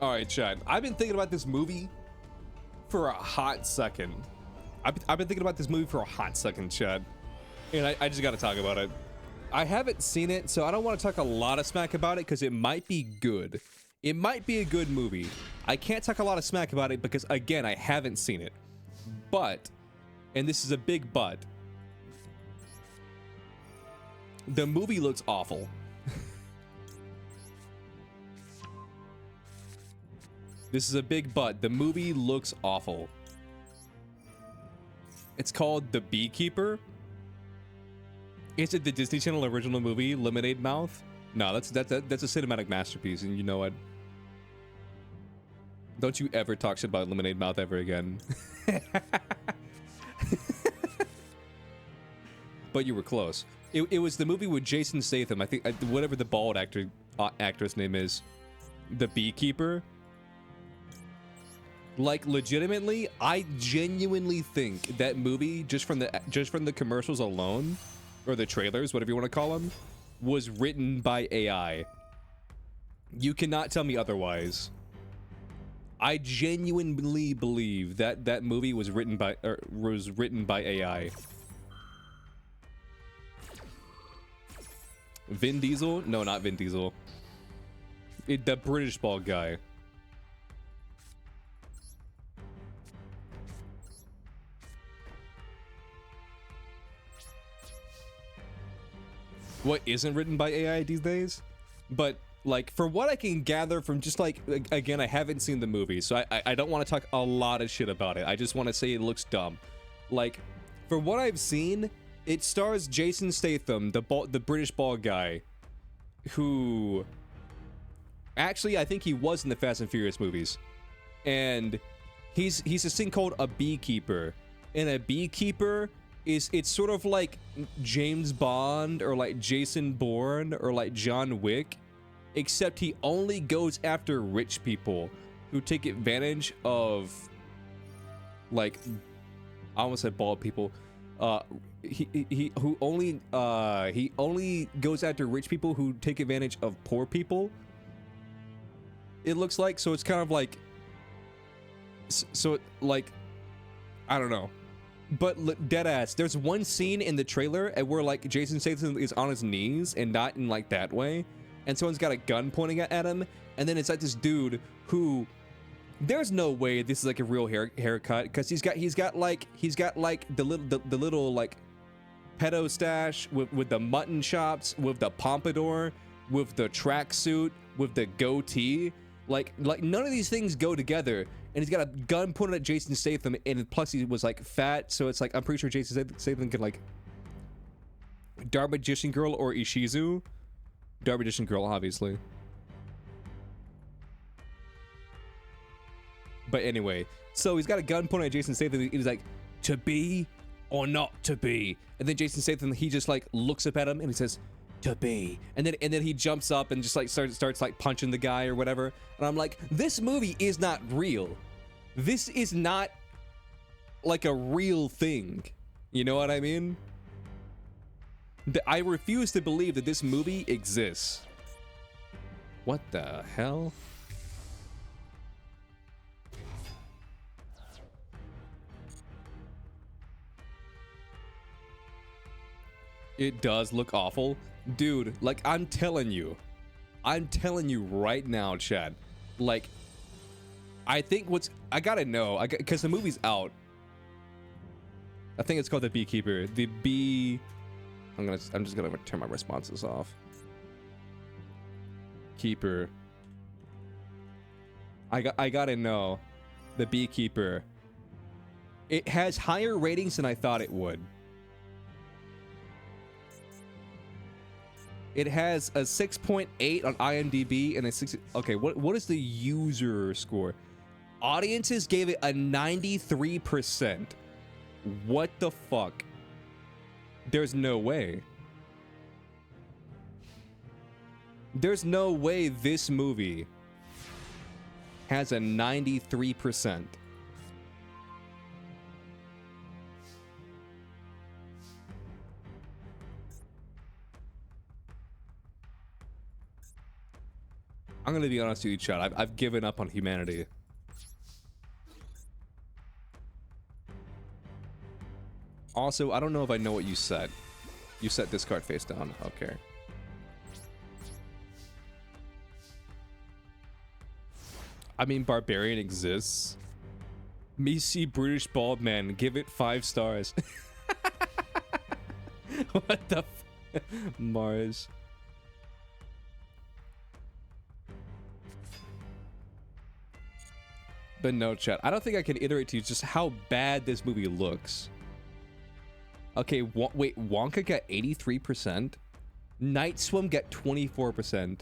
All right, Chad. I've been thinking about this movie for a hot second. I've been thinking about this movie for a hot second, Chad. And I just got to talk about it. I haven't seen it, so I don't want to talk a lot of smack about it because it might be good. It might be a good movie. I can't talk a lot of smack about it because, again, I haven't seen it. But, and this is a big but, the movie looks awful. This is a big but. The movie looks awful. It's called The Beekeeper. Is it the Disney Channel original movie, Lemonade Mouth? No, that's a cinematic masterpiece, and you know what? Don't you ever talk shit about Lemonade Mouth ever again. But you were close. It was the movie with Jason Statham. I think whatever the bald actress name is, The Beekeeper. Like, legitimately, I genuinely think that movie, just from the commercials alone, or the trailers, whatever you want to call them, was written by AI. You cannot tell me otherwise. I genuinely believe that that movie was written by AI. Vin Diesel? No, not Vin Diesel. The British bald guy. What isn't written by AI these days? But, like, from what I can gather from just, like, again, I haven't seen the movie, so I don't want to talk a lot of shit about it. I just want to say it looks dumb. Like, from what I've seen, it stars Jason Statham, the British bald guy, who... Actually, I think he was in the Fast and Furious movies. And he's this thing called a beekeeper. And a beekeeper... it's sort of like James Bond or like Jason Bourne or like John Wick, except he only goes after rich people who take advantage of, like, I almost said bald people. He only goes after rich people who take advantage of poor people. It looks like, so it's kind of like, like, I don't know. But deadass, there's one scene in the trailer where, like, Jason Statham is on his knees and not in, like, that way, and someone's got a gun pointing at him, and then it's like this dude who, there's no way this is like a real haircut, because he's got like the little like pedo stash with the mutton chops, with the pompadour, with the tracksuit, with the goatee. Like none of these things go together, and he's got a gun pointed at Jason Statham, and plus he was like fat, so it's like I'm pretty sure Jason Statham can like Dark Magician Girl or Ishizu. Dark Magician Girl, obviously. But anyway, so he's got a gun pointed at Jason Statham. He's like, to be or not to be, and then Jason Statham, he just like looks up at him and he says, to be, and then he jumps up and just like starts like punching the guy or whatever, and I'm like, this movie is not real. This is not like a real thing. You know what I mean? I refuse to believe that this movie exists. What the hell? It does look awful. Dude, like, I'm telling you right now, Chad, like, I think I gotta know, because the movie's out. I think it's called The Beekeeper. I'm just gonna turn my responses off. Keeper. I gotta know. The Beekeeper. It has higher ratings than I thought it would. It has a 6.8 on IMDb and a 6. Okay, what is the user score? Audiences gave it a 93%. What the fuck? There's no way. There's no way this movie has a 93%. I'm gonna be honest with you, chat. I've given up on humanity. Also, I don't know if I know what you set. You set this card face down. Okay. I mean, Barbarian exists. Me see British bald man. Give it 5 stars. What the f Mars. But no, chat. I don't think I can iterate to you just how bad this movie looks. Okay, wait. Wonka got 83%. Night Swim got 24%.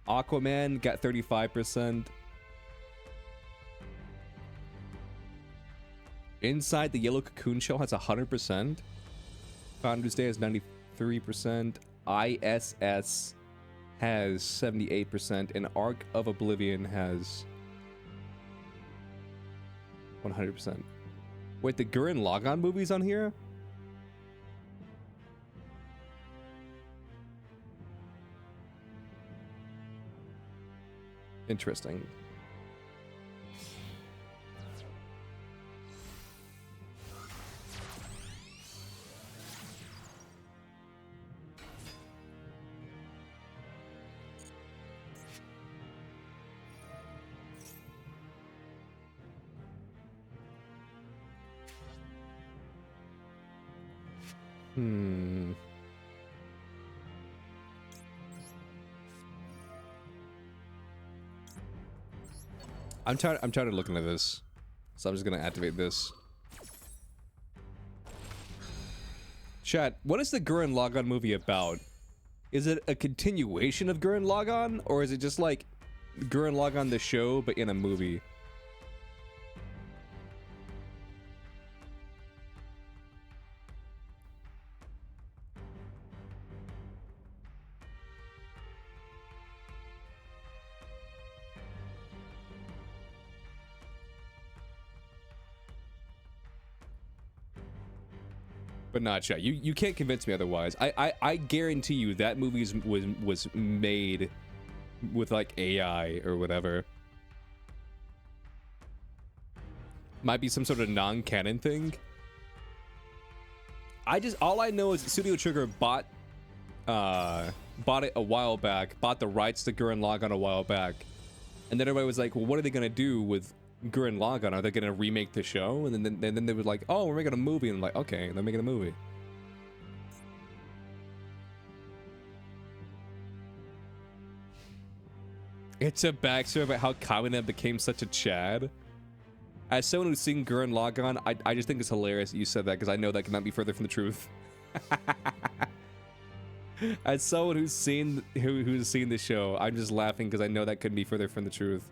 Aquaman got 35%. Inside the Yellow Cocoon Shell has 100%. Founders Day has 93%. ISS has 78%. And Arc of Oblivion has 100%. Wait, the Gurren Lagann movies on here? Interesting. I'm tired of looking at this. So I'm just gonna activate this. Chat, what is the Gurren Lagann movie about? Is it a continuation of Gurren Lagann? Or is it just like Gurren Lagann the show, but in a movie? But not chat. You can't convince me otherwise. I guarantee you that movie was made with like AI or whatever. Might be some sort of non-canon thing. All I know is that Studio Trigger bought it a while back, bought the rights to Gurren Lagann a while back, and then everybody was like, well, what are they gonna do with Gurren Lagann? Are they gonna remake the show? And then they were like, oh, we're making a movie. And I'm like, okay, they're making a movie. It's a backstory about how Kamina became such a Chad. As someone who's seen Gurren Lagann, I just think it's hilarious that you said that, because I know that cannot be further from the truth. As someone who's seen the show, I'm just laughing because I know that couldn't be further from the truth.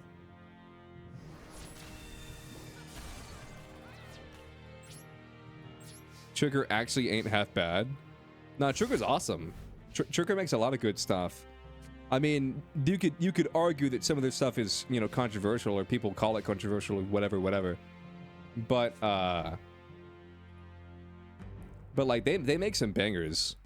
Trigger actually ain't half bad. Nah, Trigger's awesome. Trigger makes a lot of good stuff. I mean, you could argue that some of this stuff is, you know, controversial, or people call it controversial, or whatever. But like they make some bangers.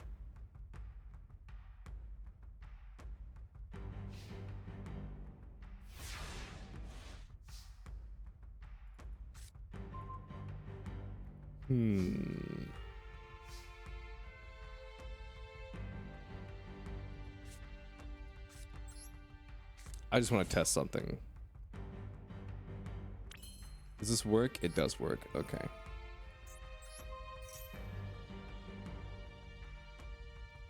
I just want to test something. Does this work? It does work. Okay.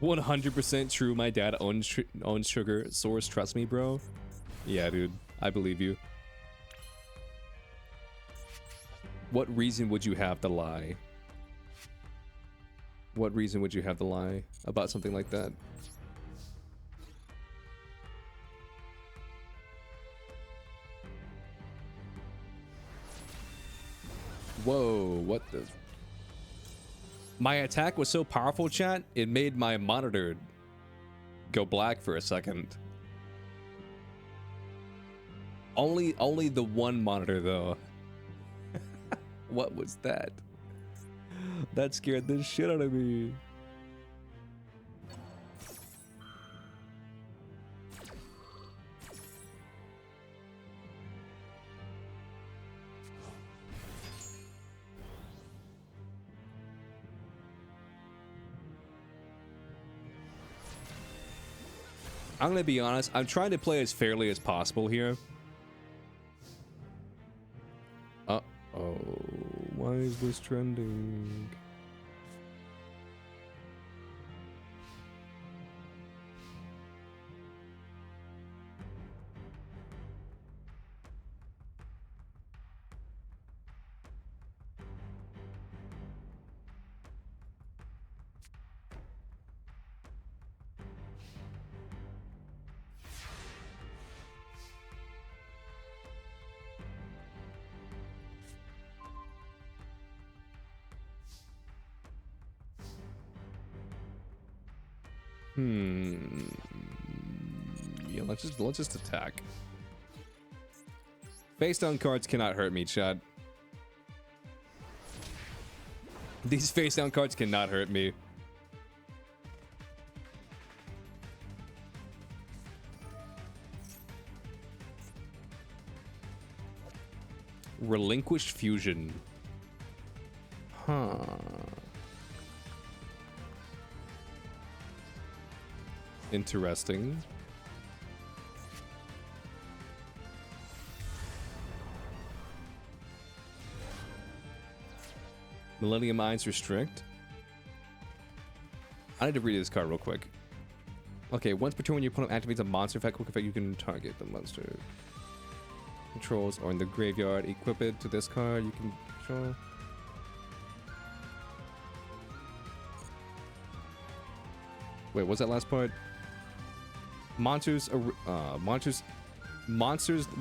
"100% true. My dad owns Sugar Source. Trust me, bro." Yeah, dude. I believe you. What reason would you have to lie? What reason would you have to lie about something like that? Whoa, what the? My attack was so powerful, chat, it made my monitor go black for a second. Only the one monitor, though. What was that? That scared the shit out of me. I'm gonna be honest. I'm trying to play as fairly as possible here. Oh, why is this trending? Yeah, let's just attack. Face down cards cannot hurt me, Chad. These face down cards cannot hurt me. Relinquished fusion. Huh. Interesting. Millennium Mines restrict. I need to read this card real quick. Okay, once per turn when your opponent activates a monster effect, quick effect, you can target the monster. Controls or in the graveyard, equip it to this card, you can control. Wait, what's that last part? Monsters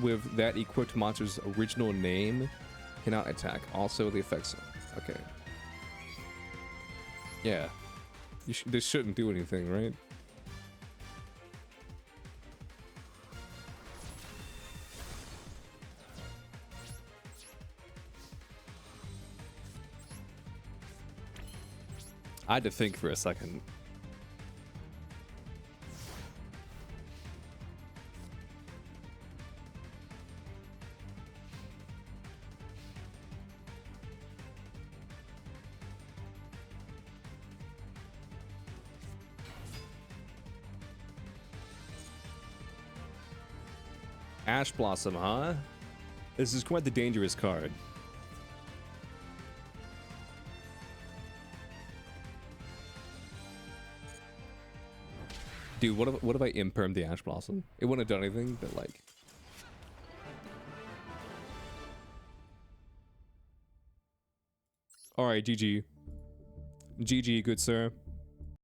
with that equipped monster's original name cannot attack. Also, the effects. Okay. Yeah. This shouldn't do anything, right? I had to think for a second. Ash Blossom, huh? This is quite the dangerous card. Dude, what if I imperm the Ash Blossom? It wouldn't have done anything, but like... Alright, GG. GG, good sir.